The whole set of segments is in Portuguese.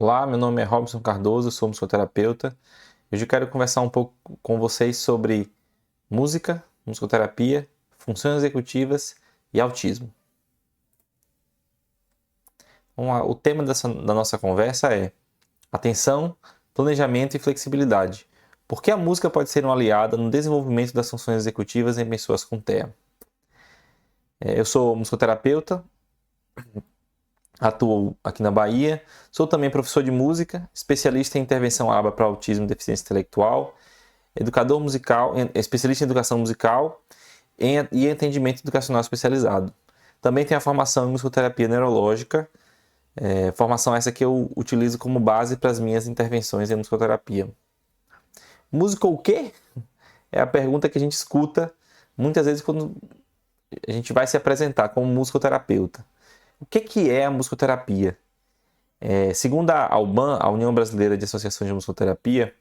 Olá, meu nome é Robson Cardoso, sou musicoterapeuta. Hoje eu quero conversar um pouco com vocês sobre música, musicoterapia, funções executivas e autismo. O tema da nossa conversa é atenção, planejamento e flexibilidade. Por que a música pode ser uma aliada no desenvolvimento das funções executivas em pessoas com TEA? Eu sou musicoterapeuta, atuo aqui na Bahia, sou também professor de música, especialista em intervenção ABA para autismo e deficiência intelectual, educador musical, especialista em educação musical e em atendimento educacional especializado. Também tenho a formação em musicoterapia neurológica, formação essa que eu utilizo como base para as minhas intervenções em musicoterapia. Música o quê? É a pergunta que a gente escuta muitas vezes quando a gente vai se apresentar como musicoterapeuta. O que é a musicoterapia? Segundo a AUBAN, a União Brasileira de Associações de Musicoterapia,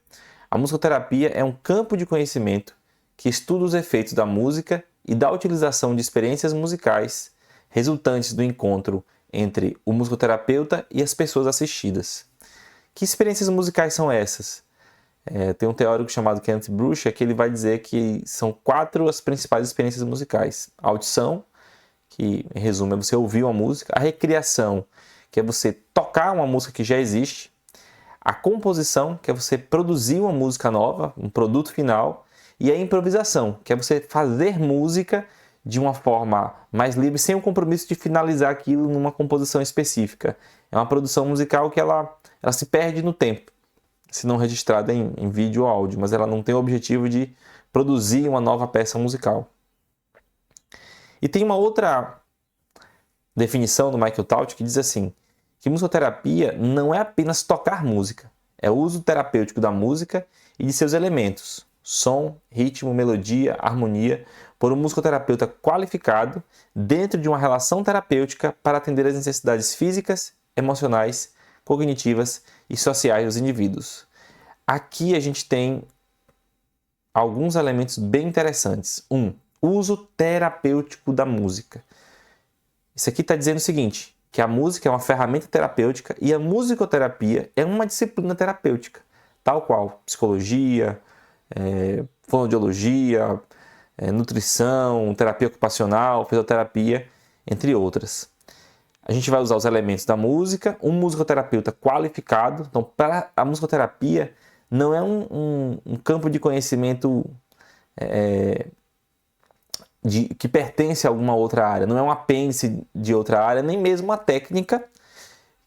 a musicoterapia é um campo de conhecimento que estuda os efeitos da música e da utilização de experiências musicais resultantes do encontro entre o musicoterapeuta e as pessoas assistidas. Que experiências musicais são essas? Tem um teórico chamado Kenneth Bruce que ele vai dizer que são 4 as principais experiências musicais. A audição, que em resumo é você ouvir uma música. A recriação, que é você tocar uma música que já existe. A composição, que é você produzir uma música nova, um produto final. E a improvisação, que é você fazer música de uma forma mais livre, sem o compromisso de finalizar aquilo numa composição específica. É uma produção musical que ela se perde no tempo, se não registrada em vídeo ou áudio, mas ela não tem o objetivo de produzir uma nova peça musical. E tem uma outra definição do Michael Taut que diz assim, que musicoterapia não é apenas tocar música, é o uso terapêutico da música e de seus elementos, som, ritmo, melodia, harmonia, por um musicoterapeuta qualificado dentro de uma relação terapêutica para atender às necessidades físicas, emocionais, cognitivas e sociais dos indivíduos. Aqui a gente tem alguns elementos bem interessantes. Uso terapêutico da música. Isso aqui está dizendo o seguinte, que a música é uma ferramenta terapêutica e a musicoterapia é uma disciplina terapêutica, tal qual psicologia, fonoaudiologia, nutrição, terapia ocupacional, fisioterapia, entre outras. A gente vai usar os elementos da música, um musicoterapeuta qualificado. Então, para a musicoterapia, não é um campo de conhecimento que pertence a alguma outra área, não é um apêndice de outra área, nem mesmo uma técnica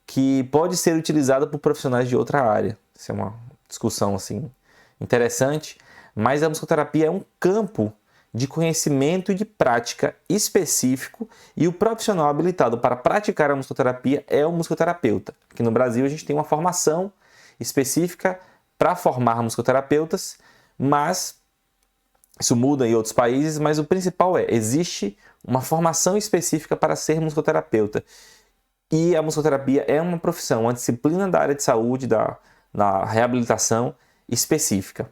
que pode ser utilizada por profissionais de outra área. Isso é uma discussão assim interessante, mas a musicoterapia é um campo de conhecimento e de prática específico e o profissional habilitado para praticar a musicoterapia é o musicoterapeuta. Aqui no Brasil a gente tem uma formação específica para formar musicoterapeutas, mas isso muda em outros países, mas o principal existe uma formação específica para ser musicoterapeuta. E a musicoterapia é uma profissão, uma disciplina da área de saúde, da reabilitação específica.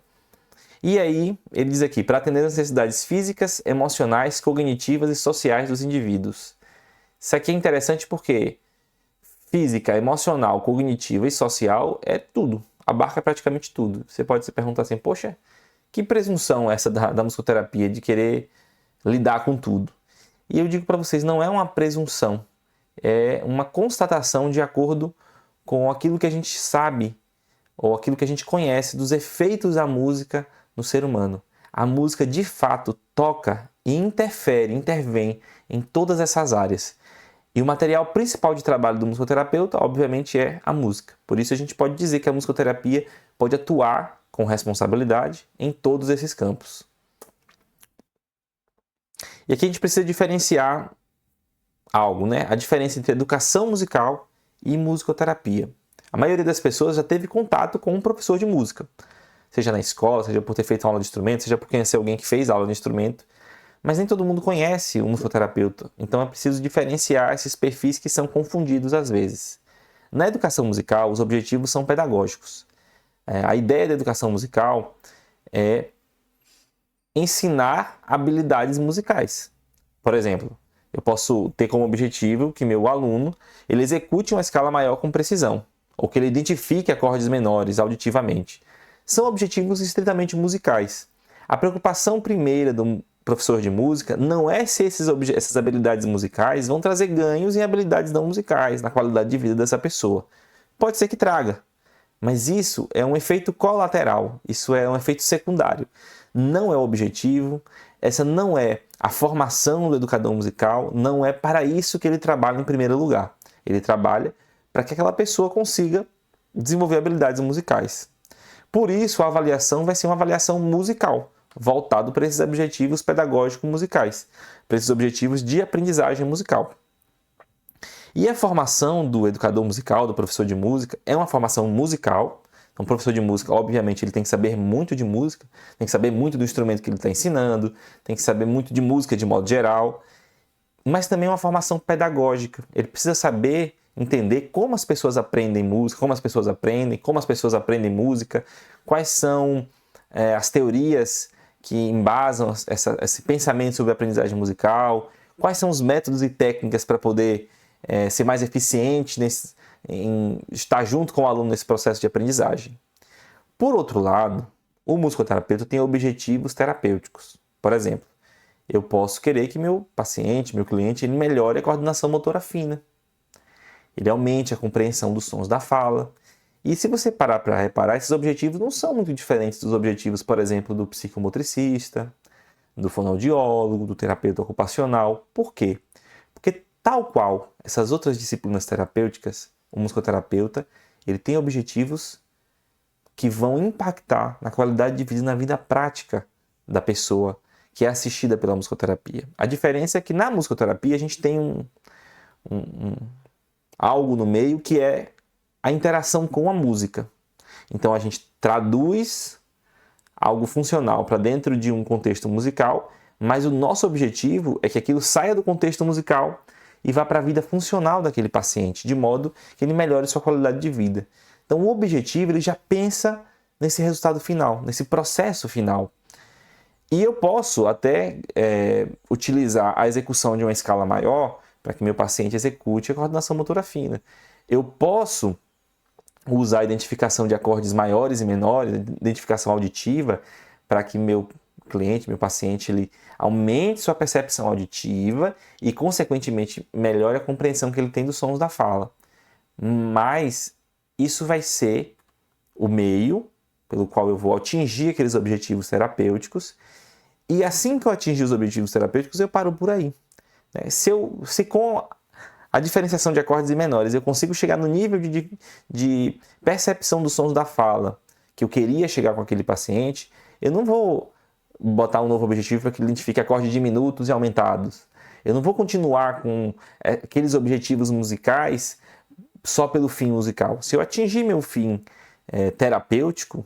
E aí, ele diz aqui, para atender as necessidades físicas, emocionais, cognitivas e sociais dos indivíduos. Isso aqui é interessante porque física, emocional, cognitiva e social é tudo, abarca praticamente tudo. Você pode se perguntar assim, poxa, que presunção essa da musicoterapia de querer lidar com tudo? E eu digo para vocês, não é uma presunção, é uma constatação de acordo com aquilo que a gente sabe ou aquilo que a gente conhece dos efeitos da música no ser humano. A música de fato toca e intervém em todas essas áreas. E o material principal de trabalho do musicoterapeuta, obviamente, é a música. Por isso a gente pode dizer que a musicoterapia pode atuar com responsabilidade em todos esses campos. E aqui a gente precisa diferenciar algo, né? A diferença entre educação musical e musicoterapia. A maioria das pessoas já teve contato com um professor de música, seja na escola, seja por ter feito aula de instrumento, seja por conhecer alguém que fez aula de instrumento, mas nem todo mundo conhece o musicoterapeuta, então é preciso diferenciar esses perfis que são confundidos às vezes. Na educação musical, os objetivos são pedagógicos. A ideia da educação musical é ensinar habilidades musicais. Por exemplo, eu posso ter como objetivo que meu aluno ele execute uma escala maior com precisão. ou que ele identifique acordes menores auditivamente. São objetivos estritamente musicais. A preocupação primeira do professor de música não é se essas habilidades musicais vão trazer ganhos em habilidades não musicais, na qualidade de vida dessa pessoa. Pode ser que traga, mas isso é um efeito colateral, isso é um efeito secundário. Não é o objetivo, essa não é a formação do educador musical, não é para isso que ele trabalha em primeiro lugar. Ele trabalha para que aquela pessoa consiga desenvolver habilidades musicais. Por isso, a avaliação vai ser uma avaliação musical, voltado para esses objetivos pedagógicos musicais, para esses objetivos de aprendizagem musical. E a formação do educador musical, do professor de música, é uma formação musical. Então, o professor de música, obviamente, ele tem que saber muito de música, tem que saber muito do instrumento que ele está ensinando, tem que saber muito de música de modo geral, mas também é uma formação pedagógica. Ele precisa saber, entender como as pessoas aprendem música, como as pessoas aprendem música, quais são as teorias que embasam esse pensamento sobre a aprendizagem musical, quais são os métodos e técnicas para poder ser mais eficiente em estar junto com o aluno nesse processo de aprendizagem. Por outro lado, o musicoterapeuta tem objetivos terapêuticos. Por exemplo, eu posso querer que meu paciente, meu cliente, ele melhore a coordenação motora fina. Ele aumente a compreensão dos sons da fala. E se você parar para reparar, esses objetivos não são muito diferentes dos objetivos, por exemplo, do psicomotricista, do fonoaudiólogo, do terapeuta ocupacional. Por quê? Porque tal qual essas outras disciplinas terapêuticas, o musicoterapeuta, ele tem objetivos que vão impactar na qualidade de vida e na vida prática da pessoa que é assistida pela musicoterapia. A diferença é que na musicoterapia a gente tem algo no meio que é a interação com a música. Então a gente traduz algo funcional para dentro de um contexto musical, mas o nosso objetivo é que aquilo saia do contexto musical e vá para a vida funcional daquele paciente, de modo que ele melhore sua qualidade de vida. Então o objetivo, ele já pensa nesse resultado final, nesse processo final. E eu posso até utilizar a execução de uma escala maior para que meu paciente execute a coordenação motora fina. Eu posso usar a identificação de acordes maiores e menores, identificação auditiva, para que meu cliente, meu paciente, ele aumente sua percepção auditiva e, consequentemente, melhore a compreensão que ele tem dos sons da fala. Mas isso vai ser o meio pelo qual eu vou atingir aqueles objetivos terapêuticos, e assim que eu atingir os objetivos terapêuticos, eu paro por aí. Se com a diferenciação de acordes e menores eu consigo chegar no nível de percepção dos sons da fala que eu queria chegar com aquele paciente, eu não vou botar um novo objetivo para que ele identifique acordes diminutos e aumentados. Eu não vou continuar com aqueles objetivos musicais só pelo fim musical. Se eu atingir meu fim terapêutico,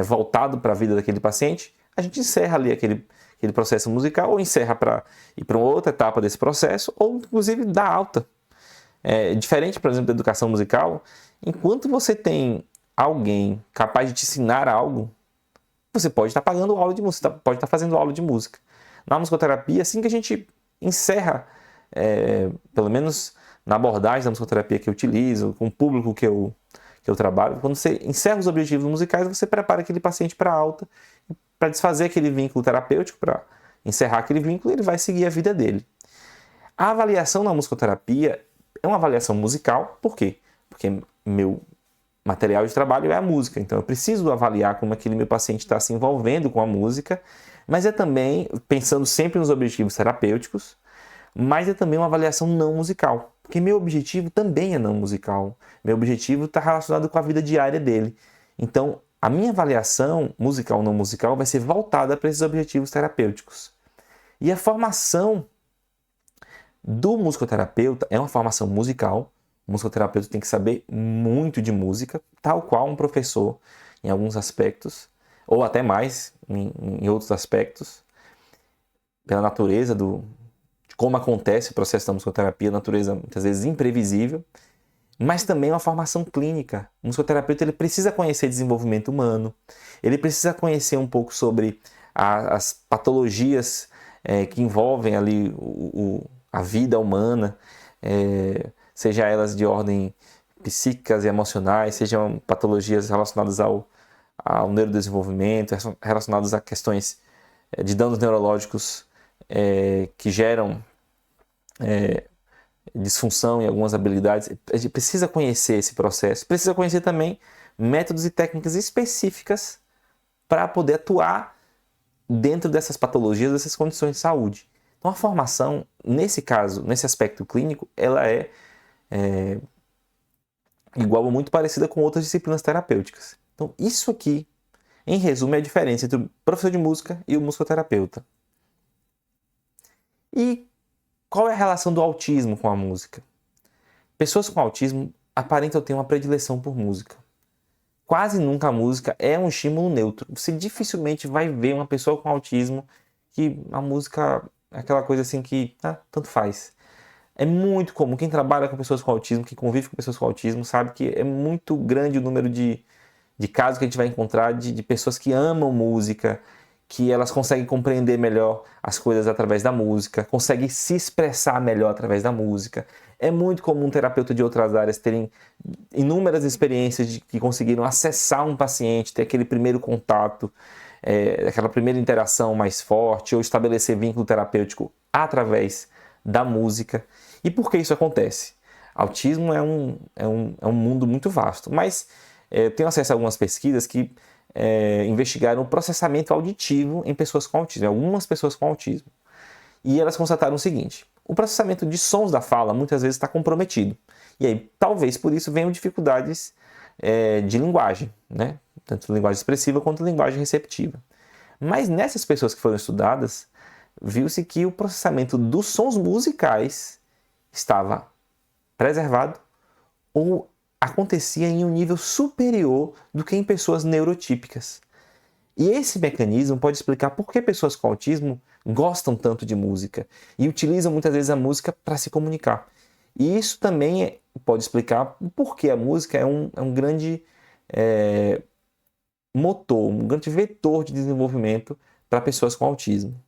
voltado para a vida daquele paciente, a gente encerra ali aquele processo musical, ou encerra para ir para uma outra etapa desse processo, ou inclusive dá alta. Diferente, por exemplo, da educação musical, enquanto você tem alguém capaz de te ensinar algo, você pode estar pagando aula de música, pode estar fazendo aula de música. Na musicoterapia, assim que a gente encerra, pelo menos na abordagem da musicoterapia que eu utilizo, com o público que eu trabalho, quando você encerra os objetivos musicais, você prepara aquele paciente para alta, para desfazer aquele vínculo terapêutico, para encerrar aquele vínculo, ele vai seguir a vida dele. A avaliação na musicoterapia é uma avaliação musical, por quê? Porque meu material de trabalho é a música, então eu preciso avaliar como aquele meu paciente está se envolvendo com a música, mas é também, pensando sempre nos objetivos terapêuticos, mas é também uma avaliação não musical, porque meu objetivo também é não musical, meu objetivo está relacionado com a vida diária dele. Então, a minha avaliação musical ou não musical vai ser voltada para esses objetivos terapêuticos. E a formação do musicoterapeuta é uma formação musical. O musicoterapeuta tem que saber muito de música, tal qual um professor em alguns aspectos, ou até mais em outros aspectos, pela natureza de como acontece o processo da musicoterapia, natureza muitas vezes imprevisível, mas também uma formação clínica. O musicoterapeuta ele precisa conhecer desenvolvimento humano, ele precisa conhecer um pouco sobre as patologias que envolvem ali a vida humana, seja elas de ordem psíquicas e emocionais, sejam patologias relacionadas ao neurodesenvolvimento, relacionadas a questões de danos neurológicos que geram disfunção em algumas habilidades. A gente precisa conhecer esse processo, precisa conhecer também métodos e técnicas específicas para poder atuar dentro dessas patologias, dessas condições de saúde. Então a formação, nesse caso, nesse aspecto clínico, ela é igual ou muito parecida com outras disciplinas terapêuticas. Então isso aqui, em resumo, é a diferença entre o professor de música e o musicoterapeuta. E qual é a relação do autismo com a música? Pessoas com autismo aparentam ter uma predileção por música. Quase nunca a música é um estímulo neutro. Você dificilmente vai ver uma pessoa com autismo que a música é aquela coisa assim que tanto faz. É muito comum, quem trabalha com pessoas com autismo, que convive com pessoas com autismo, sabe que é muito grande o número de casos que a gente vai encontrar de pessoas que amam música, que elas conseguem compreender melhor as coisas através da música, conseguem se expressar melhor através da música. É muito comum um terapeuta de outras áreas terem inúmeras experiências de que conseguiram acessar um paciente, ter aquele primeiro contato, aquela primeira interação mais forte, ou estabelecer vínculo terapêutico através da música. E por que isso acontece? Autismo é um mundo muito vasto, mas eu tenho acesso a algumas pesquisas que investigaram o processamento auditivo em pessoas com autismo, em algumas pessoas com autismo. E elas constataram o seguinte: o processamento de sons da fala muitas vezes está comprometido. E aí, talvez por isso venham dificuldades de linguagem, né? Tanto linguagem expressiva quanto linguagem receptiva. Mas nessas pessoas que foram estudadas, viu-se que o processamento dos sons musicais estava preservado ou acontecia em um nível superior do que em pessoas neurotípicas. E esse mecanismo pode explicar por que pessoas com autismo gostam tanto de música e utilizam muitas vezes a música para se comunicar. E isso também pode explicar por que a música é um grande motor, um grande vetor de desenvolvimento para pessoas com autismo.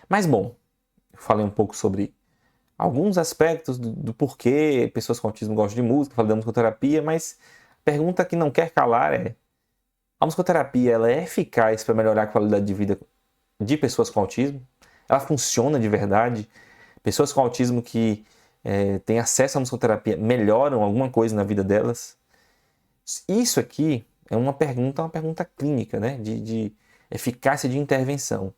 Mas bom, eu falei um pouco sobre alguns aspectos do porquê pessoas com autismo gostam de música, falei da musicoterapia, mas a pergunta que não quer calar é: a musicoterapia ela é eficaz para melhorar a qualidade de vida de pessoas com autismo? Ela funciona de verdade? Pessoas com autismo que têm acesso à musicoterapia melhoram alguma coisa na vida delas? Isso aqui é uma pergunta clínica, né? de eficácia de intervenção.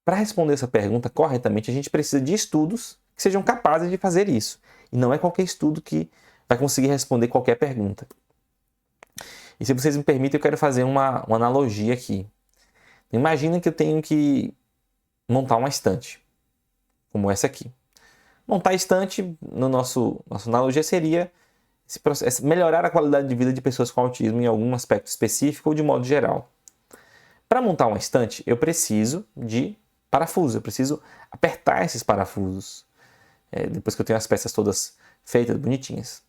Para responder essa pergunta corretamente, a gente precisa de estudos que sejam capazes de fazer isso. E não é qualquer estudo que vai conseguir responder qualquer pergunta. E se vocês me permitem, eu quero fazer uma analogia aqui. Imagina que eu tenho que montar uma estante, como essa aqui. Montar a estante, nossa analogia seria esse processo, melhorar a qualidade de vida de pessoas com autismo em algum aspecto específico ou de modo geral. Para montar uma estante, eu preciso de parafusos, eu preciso apertar esses parafusos. Depois que eu tenho as peças todas feitas, bonitinhas.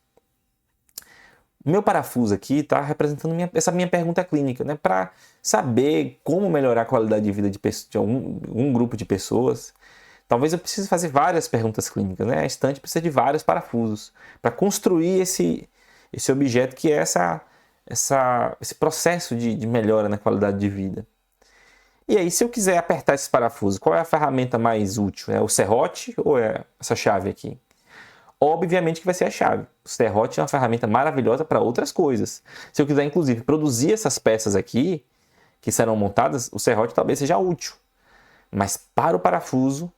O meu parafuso aqui está representando essa minha pergunta clínica, né? Para saber como melhorar a qualidade de vida de algum grupo de pessoas, talvez eu precise fazer várias perguntas clínicas, né? A estante precisa de vários parafusos para construir esse objeto que é esse processo de melhora na qualidade de vida. E aí, se eu quiser apertar esses parafusos, qual é a ferramenta mais útil? É o serrote ou é essa chave aqui? Obviamente que vai ser a chave. O serrote é uma ferramenta maravilhosa para outras coisas. Se eu quiser, inclusive, produzir essas peças aqui, que serão montadas, o serrote talvez seja útil. Mas para o parafuso,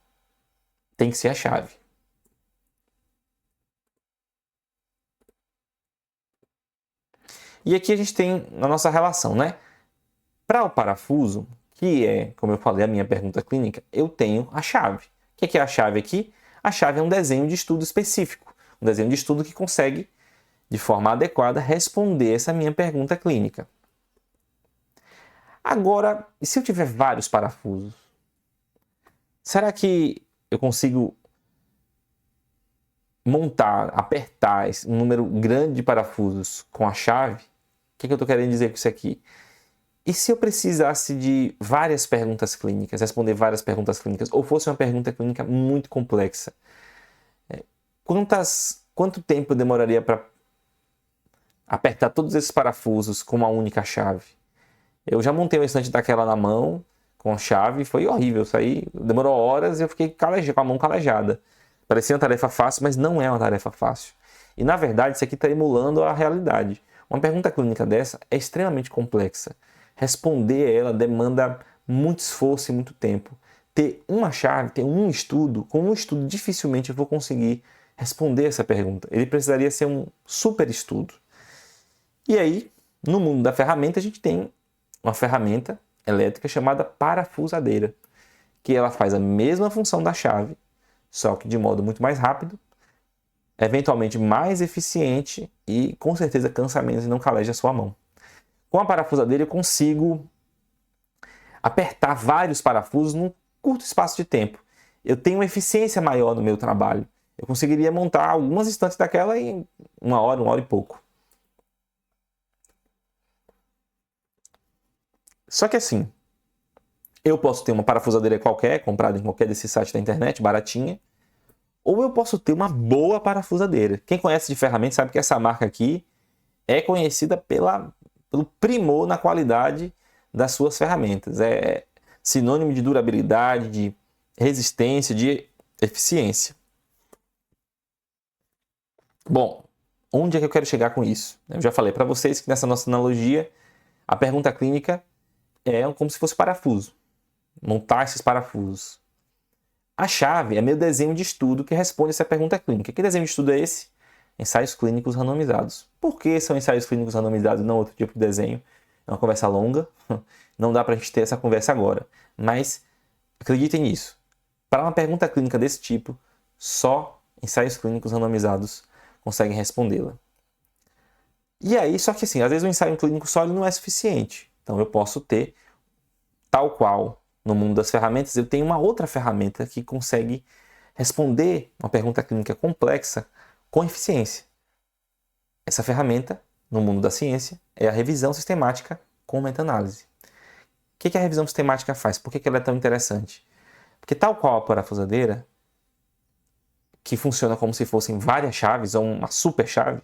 tem que ser a chave. E aqui a gente tem a nossa relação, né? Para o parafuso, que é, como eu falei, a minha pergunta clínica, eu tenho a chave. O que é a chave aqui? A chave é um desenho de estudo específico. Um desenho de estudo que consegue, de forma adequada, responder essa minha pergunta clínica. Agora, e se eu tiver vários parafusos? Será que eu consigo montar, apertar um número grande de parafusos com a chave? O que eu estou querendo dizer com isso aqui? E se eu precisasse de várias perguntas clínicas, responder várias perguntas clínicas, ou fosse uma pergunta clínica muito complexa? Quantas quanto tempo eu demoraria para apertar todos esses parafusos com uma única chave? Eu já montei uma estante daquela na mão, com a chave, foi horrível. Isso aí demorou horas e eu fiquei com a mão calejada. Parecia uma tarefa fácil, mas não é uma tarefa fácil. E na verdade, isso aqui está emulando a realidade. Uma pergunta clínica dessa é extremamente complexa. Responder ela demanda muito esforço e muito tempo. Ter uma chave, ter um estudo, com um estudo dificilmente eu vou conseguir responder essa pergunta. Ele precisaria ser um super estudo. E aí, no mundo da ferramenta, a gente tem uma ferramenta elétrica chamada parafusadeira, que ela faz a mesma função da chave, só que de modo muito mais rápido, eventualmente mais eficiente e com certeza cansa menos e não caleja a sua mão. Com a parafusadeira eu consigo apertar vários parafusos num curto espaço de tempo. Eu tenho uma eficiência maior no meu trabalho. Eu conseguiria montar algumas estantes daquela em uma hora e pouco. Só que assim, eu posso ter uma parafusadeira qualquer, comprada em qualquer desses sites da internet, baratinha, ou eu posso ter uma boa parafusadeira. Quem conhece de ferramentas sabe que essa marca aqui é conhecida pelo primor na qualidade das suas ferramentas. É sinônimo de durabilidade, de resistência, de eficiência. Bom, onde é que eu quero chegar com isso? Eu já falei para vocês que nessa nossa analogia, a pergunta clínica é como se fosse parafuso. Montar esses parafusos. A chave é meu desenho de estudo que responde essa pergunta clínica. Que desenho de estudo é esse? Ensaios clínicos randomizados. Por que são ensaios clínicos randomizados e não outro tipo de desenho? É uma conversa longa, não dá para a gente ter essa conversa agora. Mas acreditem nisso. Para uma pergunta clínica desse tipo, só ensaios clínicos randomizados conseguem respondê-la. E aí, só que assim, às vezes o ensaio clínico só ele não é suficiente. Então eu posso ter, tal qual no mundo das ferramentas, eu tenho uma outra ferramenta que consegue responder uma pergunta clínica complexa com eficiência. Essa ferramenta, no mundo da ciência, é a revisão sistemática com meta-análise. O que a revisão sistemática faz? Por que ela é tão interessante? Porque tal qual a parafusadeira, que funciona como se fossem várias chaves ou uma super chave,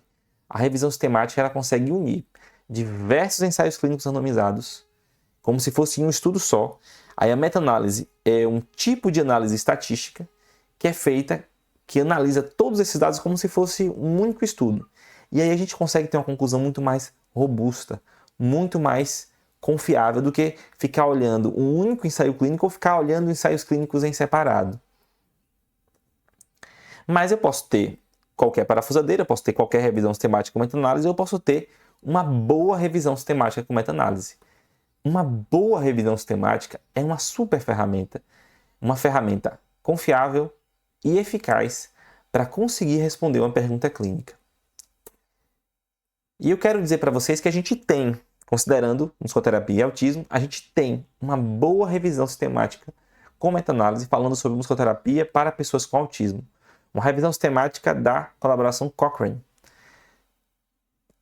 a revisão sistemática ela consegue unir diversos ensaios clínicos randomizados como se fosse um estudo só. Aí a meta-análise é um tipo de análise estatística que é feita, que analisa todos esses dados como se fosse um único estudo. E aí a gente consegue ter uma conclusão muito mais robusta, muito mais confiável do que ficar olhando um único ensaio clínico ou ficar olhando ensaios clínicos em separado. Mas eu posso ter qualquer parafusadeira, eu posso ter qualquer revisão sistemática com meta-análise, eu posso ter uma boa revisão sistemática com meta-análise. Uma boa revisão sistemática é uma super ferramenta, uma ferramenta confiável e eficaz para conseguir responder uma pergunta clínica. E eu quero dizer para vocês que a gente tem, considerando musicoterapia e autismo, a gente tem uma boa revisão sistemática com meta-análise falando sobre musicoterapia para pessoas com autismo. Uma revisão sistemática da colaboração Cochrane.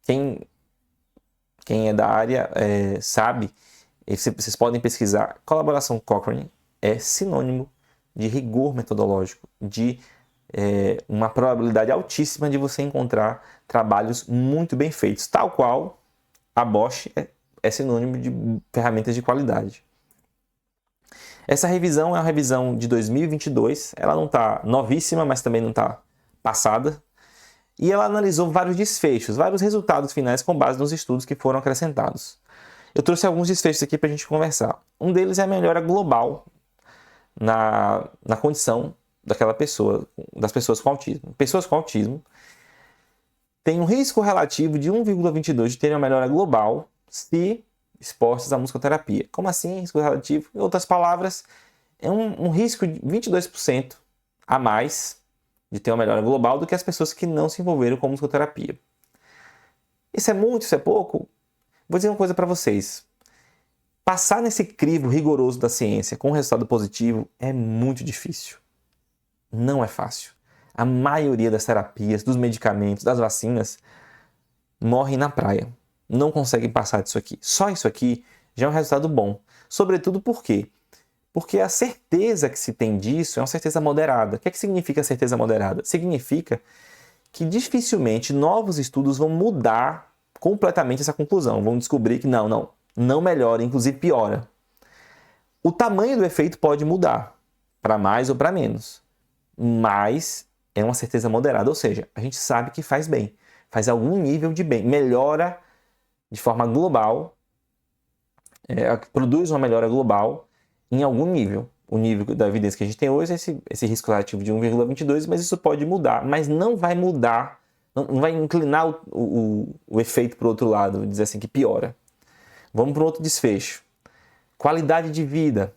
Quem é da área sabe, vocês podem pesquisar, colaboração Cochrane é sinônimo de rigor metodológico, de uma probabilidade altíssima de você encontrar trabalhos muito bem feitos, tal qual a Bosch é sinônimo de ferramentas de qualidade. Essa revisão é uma revisão de 2022, ela não está novíssima, mas também não está passada, e ela analisou vários desfechos, vários resultados finais com base nos estudos que foram acrescentados. Eu trouxe alguns desfechos aqui para a gente conversar. Um deles é a melhora global na condição daquela pessoa, das pessoas com autismo. Pessoas com autismo têm um risco relativo de 1,22 de terem uma melhora global se expostas à musicoterapia. Como assim, risco relativo? Em outras palavras, é um risco de 22% a mais de ter uma melhora global do que as pessoas que não se envolveram com musicoterapia. Isso é muito? Isso é pouco? Vou dizer uma coisa para vocês. Passar nesse crivo rigoroso da ciência com um resultado positivo é muito difícil. Não é fácil. A maioria das terapias, dos medicamentos, das vacinas morrem na praia. Não conseguem passar disso aqui. Só isso aqui já é um resultado bom. Sobretudo por quê? Porque a certeza que se tem disso é uma certeza moderada. O que é que significa certeza moderada? Significa que dificilmente novos estudos vão mudar completamente essa conclusão. Vão descobrir que não melhora, inclusive piora. O tamanho do efeito pode mudar, para mais ou para menos, mas é uma certeza moderada, ou seja, a gente sabe que faz bem, faz algum nível de bem, melhora de forma global, produz uma melhora global em algum nível. O nível da evidência que a gente tem hoje é esse risco relativo de 1,22, mas isso pode mudar, mas não vai mudar, não vai inclinar o efeito para o outro lado, dizer assim que piora. Vamos para um outro desfecho. Qualidade de vida.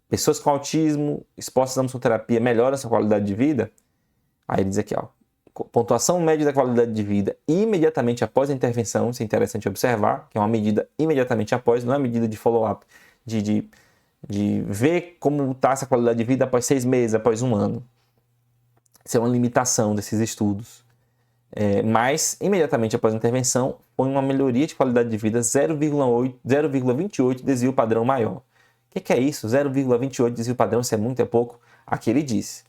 Pessoas com autismo expostas à musicoterapia melhoram sua qualidade de vida? Aí ele diz aqui, pontuação média da qualidade de vida imediatamente após a intervenção, isso é interessante observar, que é uma medida imediatamente após, não é uma medida de follow-up, de ver como está essa qualidade de vida após 6 meses, após 1 ano. Isso é uma limitação desses estudos. Mas, imediatamente após a intervenção, põe uma melhoria de qualidade de vida 0,28 desvio padrão maior. O que é isso? 0,28 desvio padrão, se é muito, é pouco? Aqui ele diz,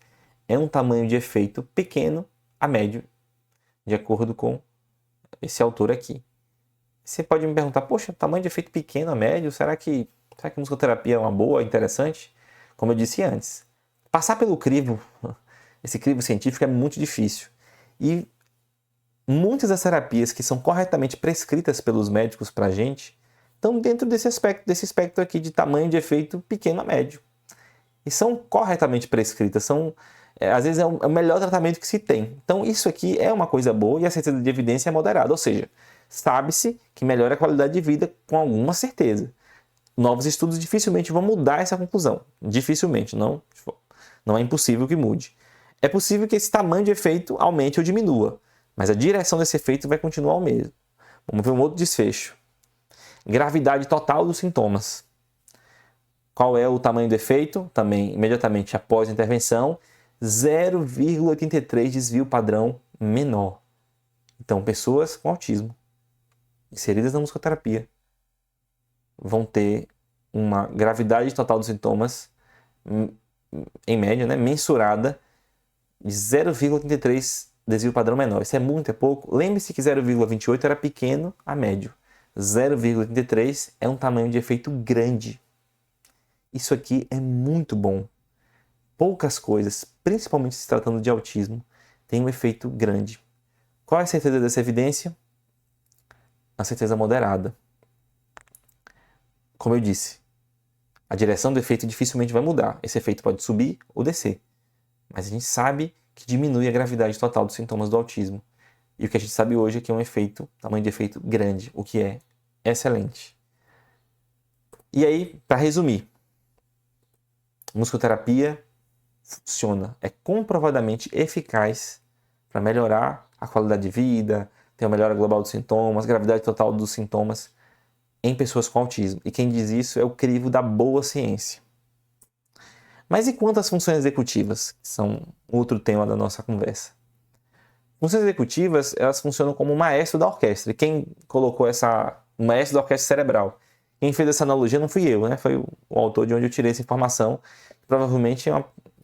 é um tamanho de efeito pequeno a médio, de acordo com esse autor aqui. Você pode me perguntar, poxa, tamanho de efeito pequeno a médio, será que musicoterapia é uma boa, interessante? Como eu disse antes, passar pelo crivo, esse crivo científico é muito difícil. E muitas das terapias que são corretamente prescritas pelos médicos para a gente estão dentro desse espectro aqui de tamanho de efeito pequeno a médio. E são corretamente prescritas, às vezes é o melhor tratamento que se tem. Então isso aqui é uma coisa boa e a certeza de evidência é moderada, ou seja, sabe-se que melhora a qualidade de vida com alguma certeza. Novos estudos dificilmente vão mudar essa conclusão. Dificilmente, não é impossível que mude. É possível que esse tamanho de efeito aumente ou diminua, mas a direção desse efeito vai continuar o mesmo. Vamos ver um outro desfecho. Gravidade total dos sintomas. Qual é o tamanho do efeito? Também imediatamente após a intervenção, 0,83 desvio padrão menor. Então, pessoas com autismo inseridas na musicoterapia vão ter uma gravidade total dos sintomas, em média, mensurada, de 0,83 desvio padrão menor. Isso é muito, é pouco? Lembre-se que 0,28 era pequeno a médio. 0,33 é um tamanho de efeito grande. Isso aqui é muito bom. Poucas coisas, principalmente se tratando de autismo, têm um efeito grande. Qual é a certeza dessa evidência? A certeza moderada. Como eu disse, a direção do efeito dificilmente vai mudar. Esse efeito pode subir ou descer. Mas a gente sabe que diminui a gravidade total dos sintomas do autismo. E o que a gente sabe hoje é que é um tamanho de efeito grande, o que é excelente. E aí, para resumir, musicoterapia funciona, é comprovadamente eficaz para melhorar a qualidade de vida, ter uma melhora global dos sintomas, gravidade total dos sintomas em pessoas com autismo. E quem diz isso é o crivo da boa ciência. Mas e quanto às funções executivas, que são outro tema da nossa conversa? Funções executivas, elas funcionam como o maestro da orquestra. E quem colocou o maestro da orquestra cerebral? Quem fez essa analogia não fui eu, Foi o autor de onde eu tirei essa informação. Provavelmente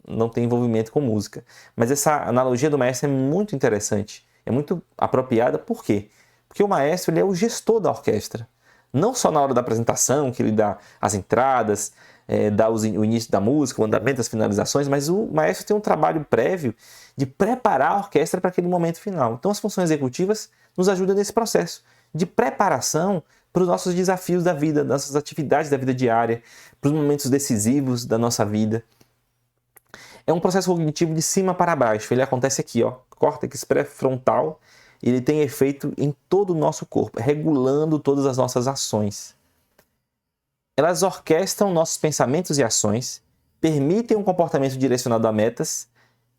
não tem envolvimento com música. Mas essa analogia do maestro é muito interessante. É muito apropriada. Por quê? Porque o maestro ele é o gestor da orquestra. Não só na hora da apresentação, que ele dá as entradas, dá o início da música, o andamento das finalizações, mas o maestro tem um trabalho prévio de preparar a orquestra para aquele momento final. Então as funções executivas nos ajudam nesse processo de preparação para os nossos desafios da vida, das nossas atividades da vida diária, para os momentos decisivos da nossa vida. É um processo cognitivo de cima para baixo. Ele acontece aqui, córtex pré-frontal. Ele tem efeito em todo o nosso corpo, regulando todas as nossas ações. Elas orquestram nossos pensamentos e ações, permitem um comportamento direcionado a metas,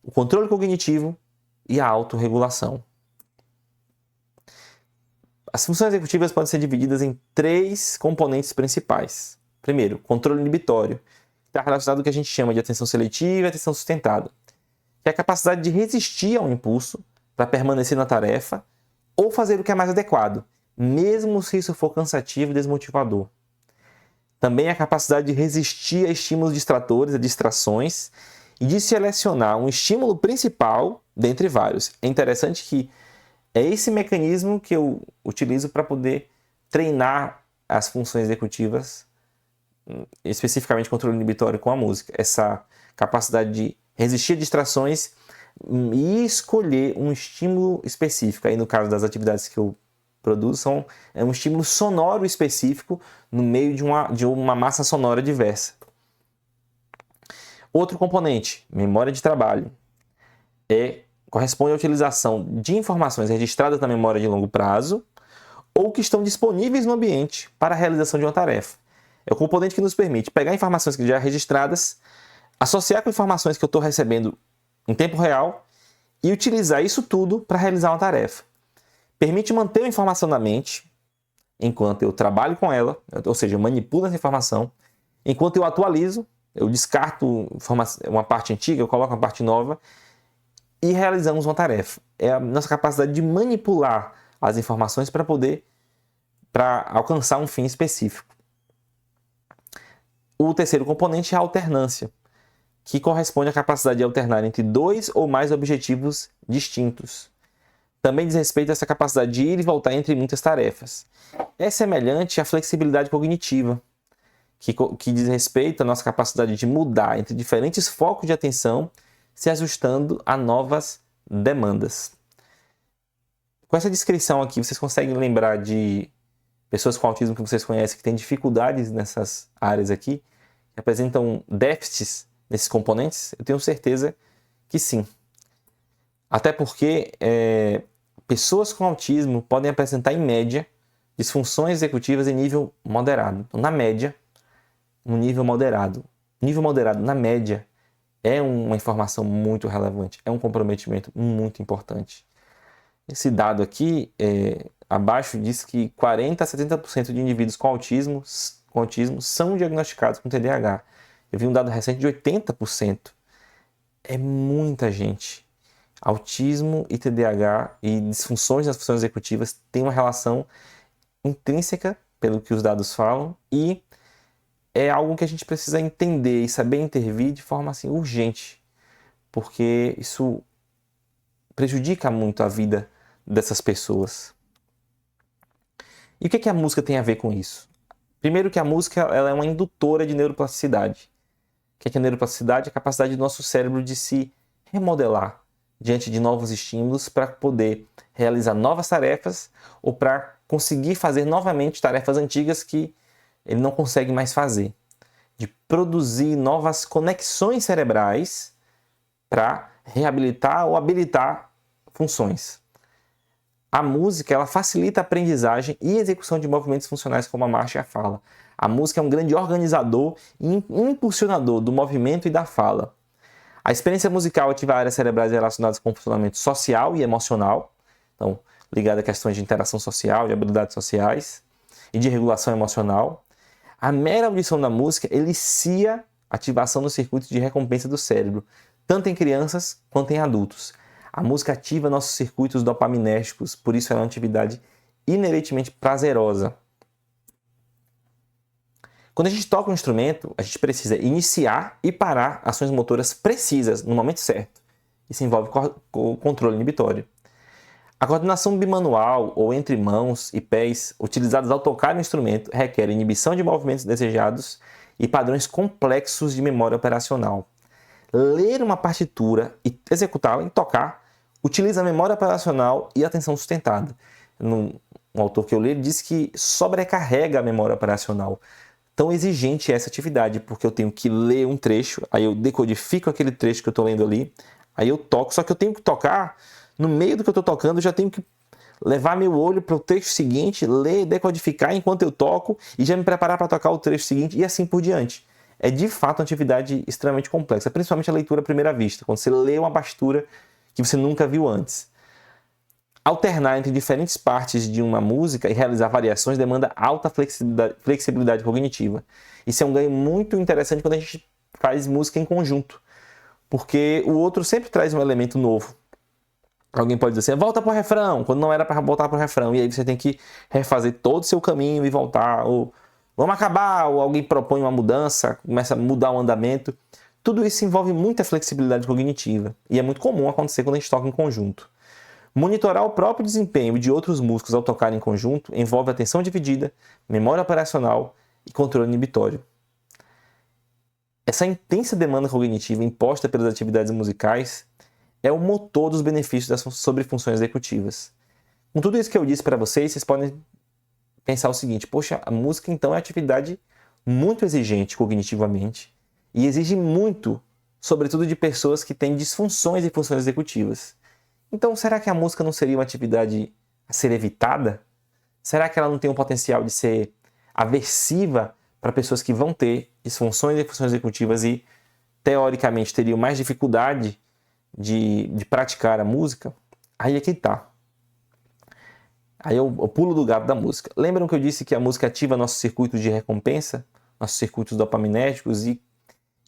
o controle cognitivo e a autorregulação. As funções executivas podem ser divididas em 3 componentes principais. Primeiro, controle inibitório, que está relacionado ao que a gente chama de atenção seletiva e atenção sustentada, que é a capacidade de resistir ao impulso para permanecer na tarefa ou fazer o que é mais adequado, mesmo se isso for cansativo e desmotivador. Também a capacidade de resistir a estímulos distratores, a distrações, e de selecionar um estímulo principal dentre vários. É interessante que é esse mecanismo que eu utilizo para poder treinar as funções executivas, especificamente controle inibitório com a música. Essa capacidade de resistir a distrações e escolher um estímulo específico. Aí no caso das atividades que eu produzo, é um estímulo sonoro específico no meio de uma massa sonora diversa. Outro componente, memória de trabalho, corresponde à utilização de informações registradas na memória de longo prazo ou que estão disponíveis no ambiente para a realização de uma tarefa. É o componente que nos permite pegar informações que já registradas, associar com informações que eu estou recebendo em tempo real e utilizar isso tudo para realizar uma tarefa. Permite manter a informação na mente enquanto eu trabalho com ela, ou seja, eu manipulo essa informação, enquanto eu atualizo, eu descarto uma parte antiga, eu coloco uma parte nova e realizamos uma tarefa. É a nossa capacidade de manipular as informações para alcançar um fim específico. O terceiro componente é a alternância, que corresponde à capacidade de alternar entre 2 ou mais objetivos distintos. Também diz respeito a essa capacidade de ir e voltar entre muitas tarefas. É semelhante à flexibilidade cognitiva, que diz respeito à nossa capacidade de mudar entre diferentes focos de atenção, se ajustando a novas demandas. Com essa descrição aqui, vocês conseguem lembrar de pessoas com autismo que vocês conhecem que têm dificuldades nessas áreas aqui, que apresentam déficits nesses componentes? Eu tenho certeza que sim. Até porque pessoas com autismo podem apresentar, em média, disfunções executivas em nível moderado. Então, na média, um nível moderado. Nível moderado, na média, é uma informação muito relevante, é um comprometimento muito importante. Esse dado aqui, abaixo, diz que 40% a 70% de indivíduos com autismo são diagnosticados com TDAH. Eu vi um dado recente de 80%. É muita gente. Autismo e TDAH e disfunções nas funções executivas têm uma relação intrínseca, pelo que os dados falam, e é algo que a gente precisa entender e saber intervir de forma assim, urgente, porque isso prejudica muito a vida dessas pessoas. E o que a música tem a ver com isso? Primeiro que a música ela é uma indutora de neuroplasticidade. O que é a neuroplasticidade? A capacidade do nosso cérebro de se remodelar diante de novos estímulos para poder realizar novas tarefas ou para conseguir fazer novamente tarefas antigas que ele não consegue mais fazer. De produzir novas conexões cerebrais para reabilitar ou habilitar funções. A música ela facilita a aprendizagem e execução de movimentos funcionais como a marcha e a fala. A música é um grande organizador e impulsionador do movimento e da fala. A experiência musical ativa áreas cerebrais relacionadas com o funcionamento social e emocional, então ligada a questões de interação social, de habilidades sociais e de regulação emocional. A mera audição da música elicia a ativação dos circuitos de recompensa do cérebro, tanto em crianças quanto em adultos. A música ativa nossos circuitos dopaminérgicos, por isso ela é uma atividade inerentemente prazerosa. Quando a gente toca um instrumento, a gente precisa iniciar e parar ações motoras precisas no momento certo. Isso envolve o controle inibitório. A coordenação bimanual ou entre mãos e pés utilizadas ao tocar o instrumento requer inibição de movimentos desejados e padrões complexos de memória operacional. Ler uma partitura e executá-la e tocar utiliza a memória operacional e a atenção sustentada. Um autor que eu li diz que sobrecarrega a memória operacional. Tão exigente é essa atividade, porque eu tenho que ler um trecho, aí eu decodifico aquele trecho que eu estou lendo ali, aí eu toco, só que eu tenho que tocar, no meio do que eu estou tocando, eu já tenho que levar meu olho para o trecho seguinte, ler, decodificar enquanto eu toco e já me preparar para tocar o trecho seguinte e assim por diante. É de fato uma atividade extremamente complexa, principalmente a leitura à primeira vista, quando você lê uma partitura que você nunca viu antes. Alternar entre diferentes partes de uma música e realizar variações demanda alta flexibilidade cognitiva. Isso é um ganho muito interessante quando a gente faz música em conjunto, porque o outro sempre traz um elemento novo. Alguém pode dizer assim, volta para o refrão, quando não era para voltar para o refrão, e aí você tem que refazer todo o seu caminho e voltar, ou vamos acabar, ou alguém propõe uma mudança, começa a mudar o andamento. Tudo isso envolve muita flexibilidade cognitiva e é muito comum acontecer quando a gente toca em conjunto. Monitorar o próprio desempenho de outros músicos ao tocar em conjunto envolve atenção dividida, memória operacional e controle inibitório. Essa intensa demanda cognitiva imposta pelas atividades musicais é o motor dos benefícios sobre funções executivas. Com tudo isso que eu disse para vocês podem pensar o seguinte: poxa, a música então é atividade muito exigente cognitivamente e exige muito, sobretudo de pessoas que têm disfunções e funções executivas. Então, será que a música não seria uma atividade a ser evitada? Será que ela não tem o potencial de ser aversiva para pessoas que vão ter disfunções e funções executivas e, teoricamente, teriam mais dificuldade de praticar a música? Aí é que tá. Aí eu pulo do gato da música. Lembram que eu disse que a música ativa nossos circuitos de recompensa, nossos circuitos dopaminérgicos, e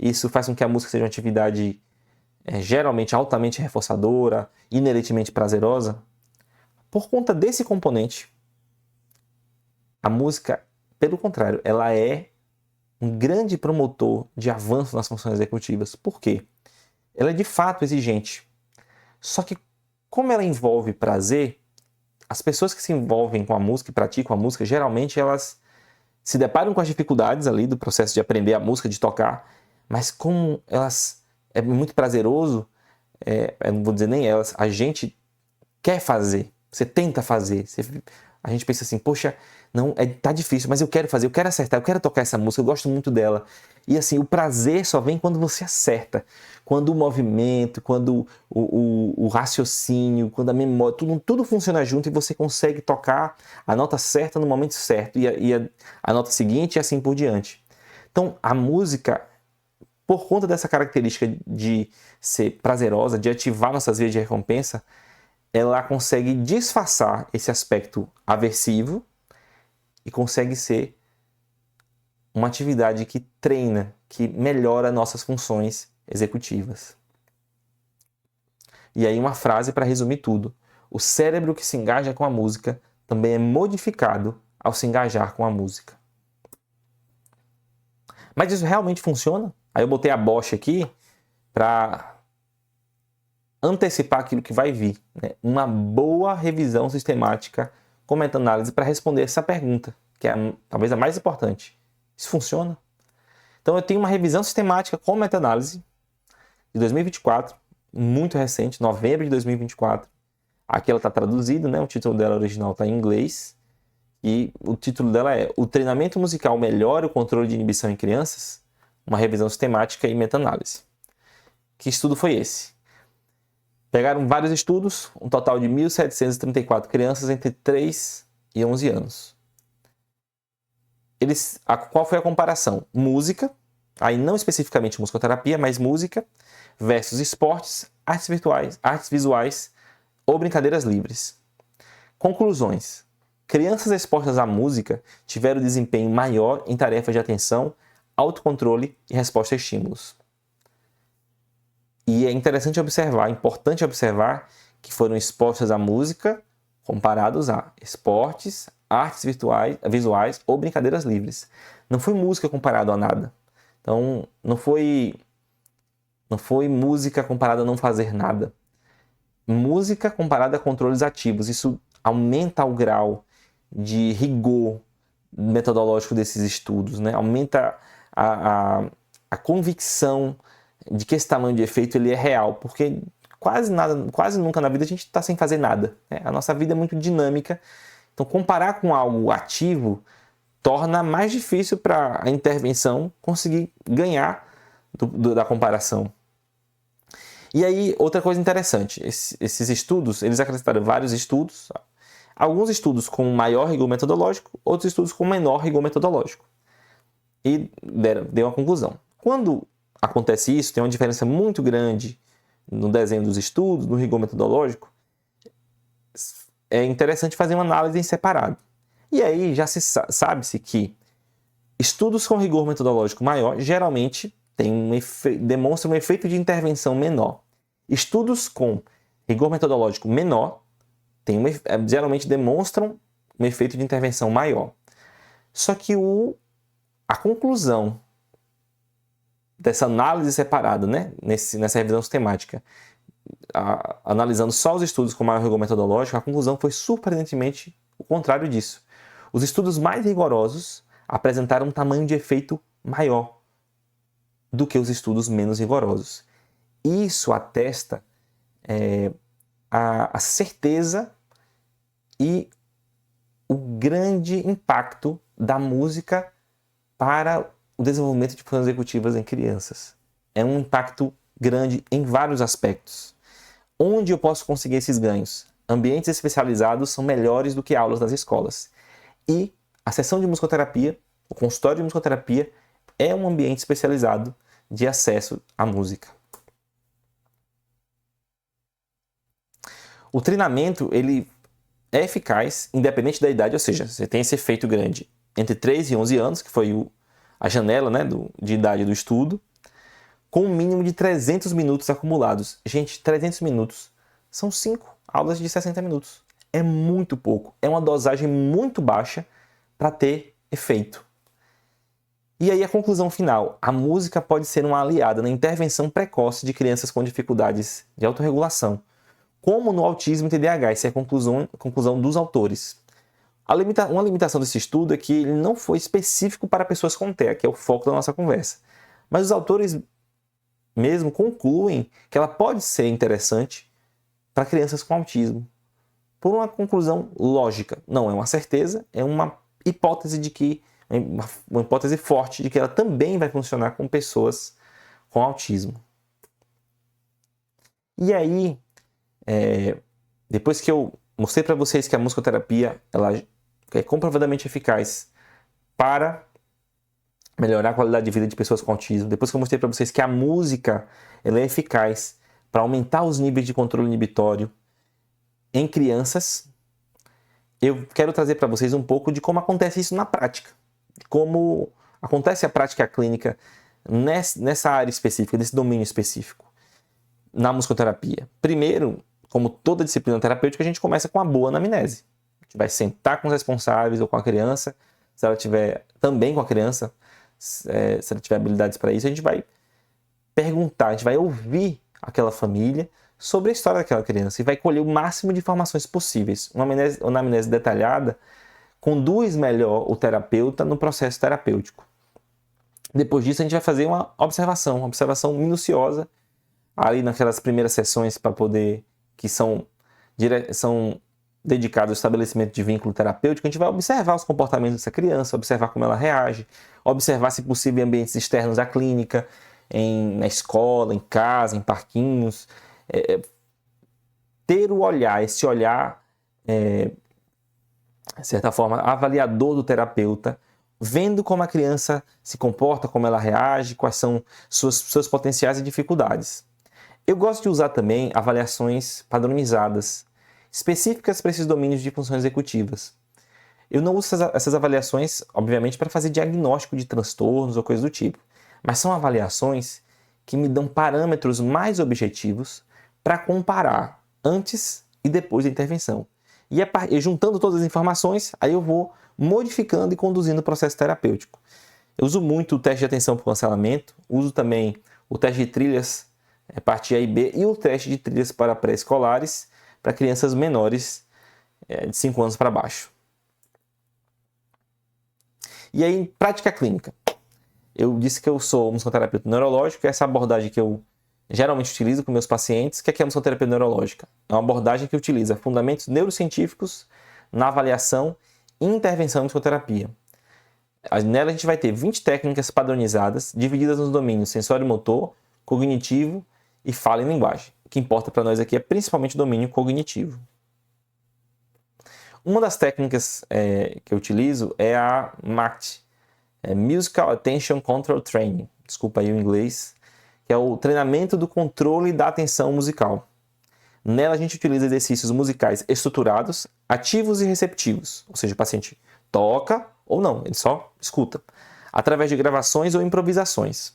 isso faz com que a música seja uma atividade geralmente altamente reforçadora, inerentemente prazerosa? Por conta desse componente, a música, pelo contrário, ela é um grande promotor de avanço nas funções executivas. Por quê? Ela é de fato exigente. Só que, como ela envolve prazer, as pessoas que se envolvem com a música e praticam a música, geralmente elas se deparam com as dificuldades ali do processo de aprender a música, de tocar, mas como elas é muito prazeroso, eu não vou dizer nem elas, a gente quer fazer, você tenta fazer, a gente pensa assim, poxa, não, tá difícil, mas eu quero fazer, eu quero acertar, eu quero tocar essa música, eu gosto muito dela. E assim, o prazer só vem quando você acerta, quando o movimento, quando o raciocínio, quando a memória, tudo funciona junto e você consegue tocar a nota certa no momento certo e a nota seguinte e assim por diante. Então, a música, por conta dessa característica de ser prazerosa, de ativar nossas vias de recompensa, ela consegue disfarçar esse aspecto aversivo e consegue ser uma atividade que treina, que melhora nossas funções executivas. E aí uma frase para resumir tudo: o cérebro que se engaja com a música também é modificado ao se engajar com a música. Mas isso realmente funciona? Aí eu botei a Bosch aqui para antecipar aquilo que vai vir, né? Uma boa revisão sistemática com meta-análise para responder essa pergunta, que é talvez a mais importante. Isso funciona? Então eu tenho uma revisão sistemática com meta-análise de 2024, muito recente, novembro de 2024. Aqui ela está traduzida, né? O título dela original está em inglês. E o título dela é O Treinamento Musical Melhora o Controle de Inibição em Crianças? Uma revisão sistemática e meta-análise. Que estudo foi esse? Pegaram vários estudos, um total de 1.734 crianças entre 3 e 11 anos. Qual foi a comparação? Música, aí não especificamente musicoterapia, mas música, versus esportes, artes visuais ou brincadeiras livres. Conclusões. Crianças expostas à música tiveram desempenho maior em tarefas de atenção, autocontrole e resposta a estímulos. E é interessante observar, importante observar que foram expostas à música comparados a esportes, artes visuais ou brincadeiras livres. Não foi música comparado a nada. Então, não foi música comparada a não fazer nada. Música comparada a controles ativos. Isso aumenta o grau de rigor metodológico desses estudos, né? Aumenta a convicção de que esse tamanho de efeito ele é real, porque quase nunca na vida a gente está sem fazer nada, né? A nossa vida é muito dinâmica, então comparar com algo ativo torna mais difícil para a intervenção conseguir ganhar da comparação. E aí, outra coisa interessante, esses estudos, eles acrescentaram vários estudos, alguns estudos com maior rigor metodológico, outros estudos com menor rigor metodológico. E deu uma conclusão. Quando acontece isso, tem uma diferença muito grande no desenho dos estudos, no rigor metodológico, é interessante fazer uma análise em separado. E aí já sabe-se que estudos com rigor metodológico maior geralmente demonstram um efeito de intervenção menor. Estudos com rigor metodológico menor geralmente demonstram um efeito de intervenção maior. Só que a conclusão dessa análise separada, né? Nessa revisão sistemática, analisando só os estudos com maior rigor metodológico, a conclusão foi surpreendentemente o contrário disso. Os estudos mais rigorosos apresentaram um tamanho de efeito maior do que os estudos menos rigorosos. Isso atesta a certeza e o grande impacto da música para o desenvolvimento de funções executivas em crianças. É um impacto grande em vários aspectos. Onde eu posso conseguir esses ganhos? Ambientes especializados são melhores do que aulas nas escolas. E a sessão de musicoterapia, o consultório de musicoterapia, é um ambiente especializado de acesso à música. O treinamento ele é eficaz independente da idade, ou seja, você tem esse efeito grande entre 3 e 11 anos, que foi a janela, né, de idade do estudo, com um mínimo de 300 minutos acumulados. Gente, 300 minutos são 5 aulas de 60 minutos. É muito pouco. É uma dosagem muito baixa para ter efeito. E aí a conclusão final. A música pode ser uma aliada na intervenção precoce de crianças com dificuldades de autorregulação, como no autismo e TDAH. Essa é a conclusão dos autores. Uma limitação desse estudo é que ele não foi específico para pessoas com TEA, que é o foco da nossa conversa. Mas os autores mesmo concluem que ela pode ser interessante para crianças com autismo, por uma conclusão lógica. Não é uma certeza, é uma hipótese uma hipótese forte de que ela também vai funcionar com pessoas com autismo. E aí, depois que eu mostrei para vocês que a musicoterapia ela é comprovadamente eficaz para melhorar a qualidade de vida de pessoas com autismo, depois que eu mostrei para vocês que a música ela é eficaz para aumentar os níveis de controle inibitório em crianças, eu quero trazer para vocês um pouco de como acontece isso na prática, de como acontece a prática clínica nessa área específica, nesse domínio específico, na musicoterapia. Primeiro, como toda disciplina terapêutica, a gente começa com a boa anamnese. A gente vai sentar com os responsáveis ou com a criança, se ela tiver também com a criança, se ela tiver habilidades para isso, a gente vai perguntar, a gente vai ouvir aquela família sobre a história daquela criança e vai colher o máximo de informações possíveis. Uma anamnese detalhada conduz melhor o terapeuta no processo terapêutico. Depois disso, a gente vai fazer uma observação minuciosa ali naquelas primeiras sessões que são dedicadas ao estabelecimento de vínculo terapêutico. A gente vai observar os comportamentos dessa criança, observar como ela reage, observar, se possível, em ambientes externos à clínica, na escola, em casa, em parquinhos. Ter esse olhar, de certa forma, avaliador do terapeuta, vendo como a criança se comporta, como ela reage, quais são seus potenciais e dificuldades. Eu gosto de usar também avaliações padronizadas, específicas para esses domínios de funções executivas. Eu não uso essas avaliações, obviamente, para fazer diagnóstico de transtornos ou coisa do tipo, mas são avaliações que me dão parâmetros mais objetivos para comparar antes e depois da intervenção. E juntando todas as informações, aí eu vou modificando e conduzindo o processo terapêutico. Eu uso muito o teste de atenção por cancelamento, uso também o teste de trilhas, parte A e B, e o teste de trilhas para pré-escolares, para crianças menores de 5 anos para baixo. E aí, prática clínica. Eu disse que eu sou musicoterapeuta neurológico, essa abordagem que eu geralmente utilizo com meus pacientes. O que é a musicoterapia neurológica? É uma abordagem que utiliza fundamentos neurocientíficos na avaliação e intervenção em musicoterapia. Nela a gente vai ter 20 técnicas padronizadas, divididas nos domínios sensório-motor, cognitivo e fala em linguagem. O que importa para nós aqui é principalmente o domínio cognitivo. Uma das técnicas que eu utilizo é a MACT, Musical Attention Control Training, desculpa aí o inglês, que é o treinamento do controle da atenção musical. Nela a gente utiliza exercícios musicais estruturados, ativos e receptivos, ou seja, o paciente toca ou não, ele só escuta, através de gravações ou improvisações.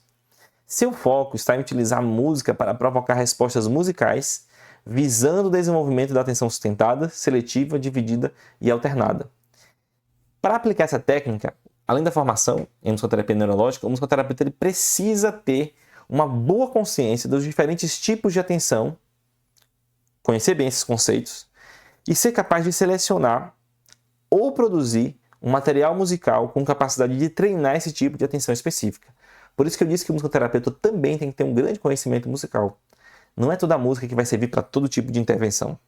Seu foco está em utilizar a música para provocar respostas musicais, visando o desenvolvimento da atenção sustentada, seletiva, dividida e alternada. Para aplicar essa técnica, além da formação em musicoterapia neurológica, o musicoterapeuta ele precisa ter uma boa consciência dos diferentes tipos de atenção, conhecer bem esses conceitos e ser capaz de selecionar ou produzir um material musical com capacidade de treinar esse tipo de atenção específica. Por isso que eu disse que o musicoterapeuta também tem que ter um grande conhecimento musical. Não é toda música que vai servir para todo tipo de intervenção.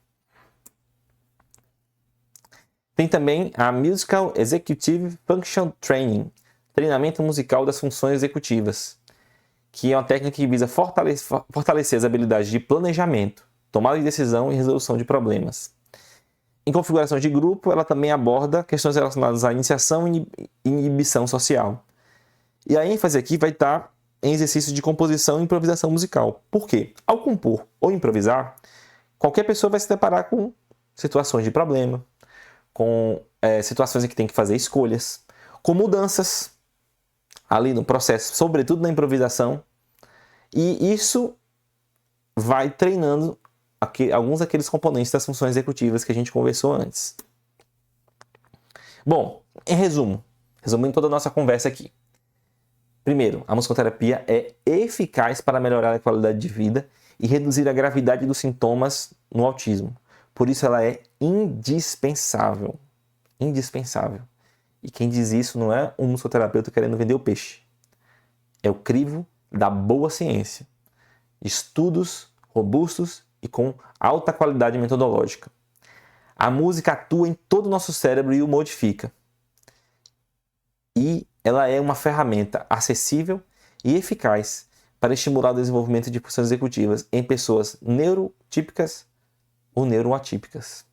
Tem também a Musical Executive Function Training, treinamento musical das funções executivas, que é uma técnica que visa fortalecer as habilidades de planejamento, tomada de decisão e resolução de problemas. Em configurações de grupo, ela também aborda questões relacionadas à iniciação e inibição social. E a ênfase aqui vai estar em exercícios de composição e improvisação musical. Por quê? Ao compor ou improvisar, qualquer pessoa vai se deparar com situações de problema, com situações em que tem que fazer escolhas, com mudanças ali no processo, sobretudo na improvisação, e isso vai treinando alguns daqueles componentes das funções executivas que a gente conversou antes. Bom, em resumo, resumindo toda a nossa conversa aqui. Primeiro, a musicoterapia é eficaz para melhorar a qualidade de vida e reduzir a gravidade dos sintomas no autismo. Por isso ela é indispensável. Indispensável. E quem diz isso não é um musicoterapeuta querendo vender o peixe. É o crivo da boa ciência. Estudos robustos e com alta qualidade metodológica. A música atua em todo o nosso cérebro e o modifica. E ela é uma ferramenta acessível e eficaz para estimular o desenvolvimento de funções executivas em pessoas neurotípicas ou neuroatípicas.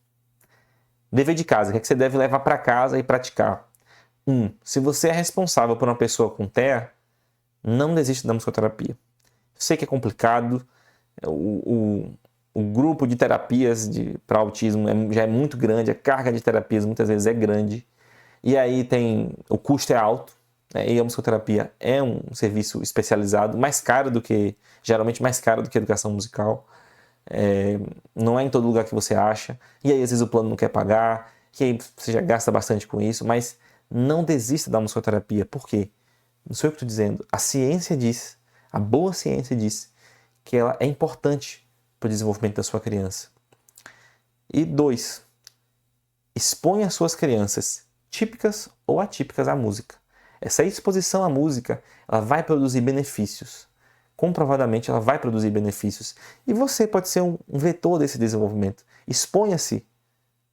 Dever de casa, o que é que você deve levar para casa e praticar? 1. Se você é responsável por uma pessoa com TEA, não desista da musicoterapia. Eu sei que é complicado, o grupo de terapias para autismo já é muito grande, a carga de terapias muitas vezes é grande, e aí o custo é alto, né? E a musicoterapia é um serviço especializado, geralmente mais caro do que a educação musical. Não é em todo lugar que você acha, e aí às vezes o plano não quer pagar, e aí você já gasta bastante com isso, mas não desista da musicoterapia. Por quê? Não sou eu que estou dizendo, a ciência diz, a boa ciência diz que ela é importante para o desenvolvimento da sua criança. E 2, exponha as suas crianças, típicas ou atípicas, à música. Essa exposição à música, ela vai produzir benefícios. Comprovadamente, ela vai produzir benefícios. E você pode ser um vetor desse desenvolvimento. Exponha-se,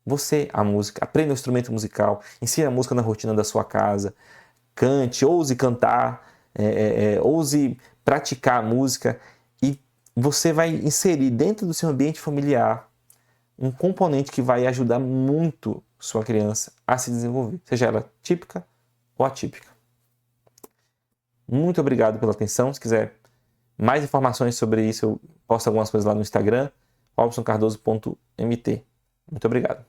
você, à música. Aprenda um instrumento musical. Ensine a música na rotina da sua casa. Cante, ouse cantar, ouse praticar a música. E você vai inserir dentro do seu ambiente familiar um componente que vai ajudar muito sua criança a se desenvolver, seja ela típica ou atípica. Muito obrigado pela atenção. Se quiser mais informações sobre isso, eu posto algumas coisas lá no Instagram, robsoncardoso.mt. Muito obrigado.